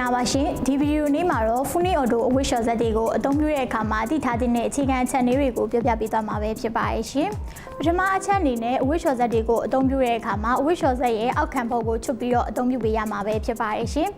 င်္ဂလာပါရှင်ဒီဗီဒီယိုနေ့မှာတော့ Funi Auto အဝတ်လျှော်စက်တွေကိုအသုံးပြုတဲ့အခါမှာသိထားတဲ့အခြေခံအချက်တွေကိုပြပြပေးသွားမှာပဲဖြစ်ပါရဲ့ရှင်ပထမအချက်အနေနဲ့အဝတ်လျှော်စက်တွေကိုအသုံးပြုတဲ့အခါမှာအဝတ်လျှော်စက်ရဲ့အောက်ခံဘုတ်ကိုချွတ်ပြီးတော့အသုံးပြုပေးရမှာပဲဖြစ်ပါရဲ့ရှင်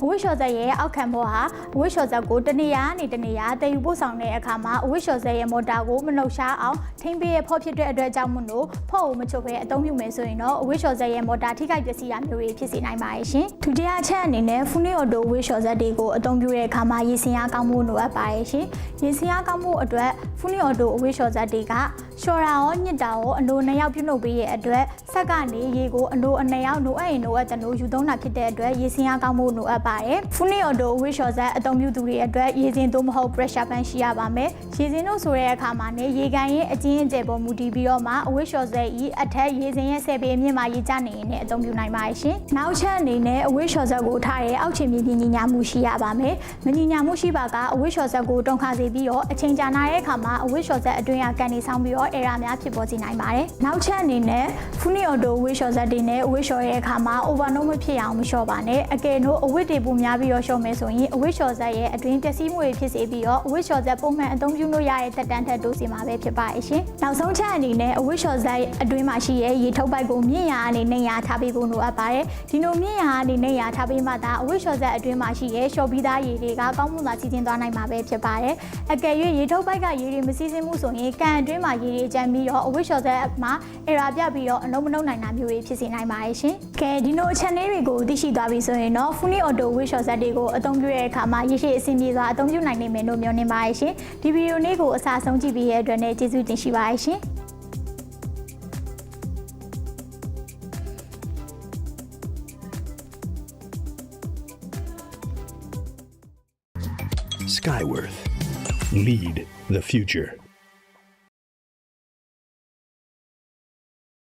အဝတ်လျှော်စက်ရဲ့အောက်ခံဘုတ်ဟာအဝတ်လျှော်စက်ကိုတနေရာနေတနေရာတည်ယူပို့ဆောင်တဲ့အခါမှာအဝတ်လျှော်စက်ရဲ့မော်တာကိုမနှုတ်ရှားအောင်ထိန်းပေးရဖို့ဖြစ်တဲ့အတွက်ကြောင့်မို့လို့ဖို့ကိုမချွတ်ဘဲအသုံးပြုမယ်ဆိုရင်တော့အဝတ်လျှော်စက်ရဲ့မော်တာထိခိုက်ပျက်စီးတာမျိုးတွေဖြစ်စေနိုင်ပါရဲ့ရှင်ဒုတိယအချက်အနေနဲ့ Funi Auto အဝတ်လျှော်စက်တွေကိုအသုံးပြုတဲ့အခါမှာရေစင်အားကောင်းမှုလိုအပ်ပါရဲ့ရှင်ရေစင်အားကောင်းမှုအတွက် Funi Auto အဝတ်လျှော်စက်တွေကလျှော်တာရောညစ်တာရောအလိုနှစ်ယောက်ပြုလုပ်ပေးရဲ့အတွက်ဆက်ကနေရေကိုအလိုအနှစ်ယောက်လိုအပ်ရင်လိုအပ်တဲ့လိုယူသုံးတာဖြစ်တဲ့အတွက်ရေစင်အားကောင်းမှုလိုအပ်ပါတယ် Funi Auto အဝတ်လျှော်စက်အသုံးပြုသူတွေအတွက်ရေစင်သို့မဟုတ် pressure pan ရှိရပါမယ်ရေစင်တို့ဆိုတဲ့အခါမှာねရေကန်ရဲ့အကျဉ်းအကျယ်ပေါ်မူတည်ပြီးတော့မှအဝတ်လျှော်စက်ဤအထက်ရေစင်ရဲ့10ပေအမြင့်မှာရေကျနေရင်လည်းအသုံးပြုနိုင်ပါရှင်နောက်ချက်အနေနဲ့အဝတ်လျှော်စက်ကိုထားရဲ့အောက်ခြေမြေပြင်ညီညာမှုရှိရပါမယ်မညီညာမှုရှိပါကအဝတ်လျှော်စက်ကိုတုံခါစေပြီးတော့အချိန်ကြာနာတဲ့အခါမှာအဝတ်လျှော်စက်အတွင်းကကန်နေဆောင်ပြီးတော့ error များဖြစ်ပေါ်စေနိုင်ပါတယ်နောက်ချက်အနေနဲ့ Funi Auto အဝတ်လျှော်စက်တွေနဲ့အဝတ်လျှော်တဲ့အခါမှာ overload မဖြစ်အောင်မလျှော်ပါနဲ့အကယ်လို့အဝတ်တွေပုံများပြီးတော့လျှော်မယ်ဆိုရင်အဝတ်လျှော်စက်ရဲ့အတွင်းပျက်စီးမှုတွေဖြစ်စေပြီးတော့အဝတ်လျှော်စက်ပုံမှန်အသုံးပြုလို့ရတဲ့တက်တန်းထက်တိုးစေမှာပဲဖြစ်ပါရဲ့ရှင်နောက်ဆုံးချက်အနေနဲ့အဝတ်လျှော်စက်အတွင်းမှာရှိတဲ့ရေထုတ်ပိုက်ကိုမြင့်ရာအနေနဲ့ရာထားပေးဖို့လိုအပ်ပါတယ်ဒီလိုမြင့်ရာအနေနဲ့ရာထားပေးမှသာအဝတ်လျှော်စက်အတွင်းမှာရှိတဲ့လျှော်ပြီးသားရေတွေကကောင်းမွန်စွာစီးဆင်းသွားနိုင်မှာပဲဖြစ်ပါတယ်အကယ်၍ရေထုတ်ပိုက်ကရေတွေမစီးဆင်းမှုဆိုရင်ကန်အတွင်းမှာရေတွေကျန်ပြီးတော့အဝတ်လျှော်စက်မှာ error ပြပြီးတော့အလုံးမလုံးနိုင်တာမျိုးတွေဖြစ်စေနိုင်ပါရဲ့ရှင်ကဲဒီလိုအချက်လေးတွေကိုသိရှိသွားပြီဆိုရင်တော့ Funi Auto အဝတ်လျှော်စက်တွေကိုအသုံးပြုတဲ့အခါမှာရရှိအဆင်ပြေစွာအသုံးပြုနိုင်နိုင်မယ်လို့မျှော်လင့်ပါရဲ့ရှင်ဒီဗီဒီယိုလေးကိုအစားဆုံးကြည့်ပြီးရတဲ့အတွက်လည်းကျေးဇူးတင်ရှိပါရဲ့ရှင်Skyworth. Lead the future.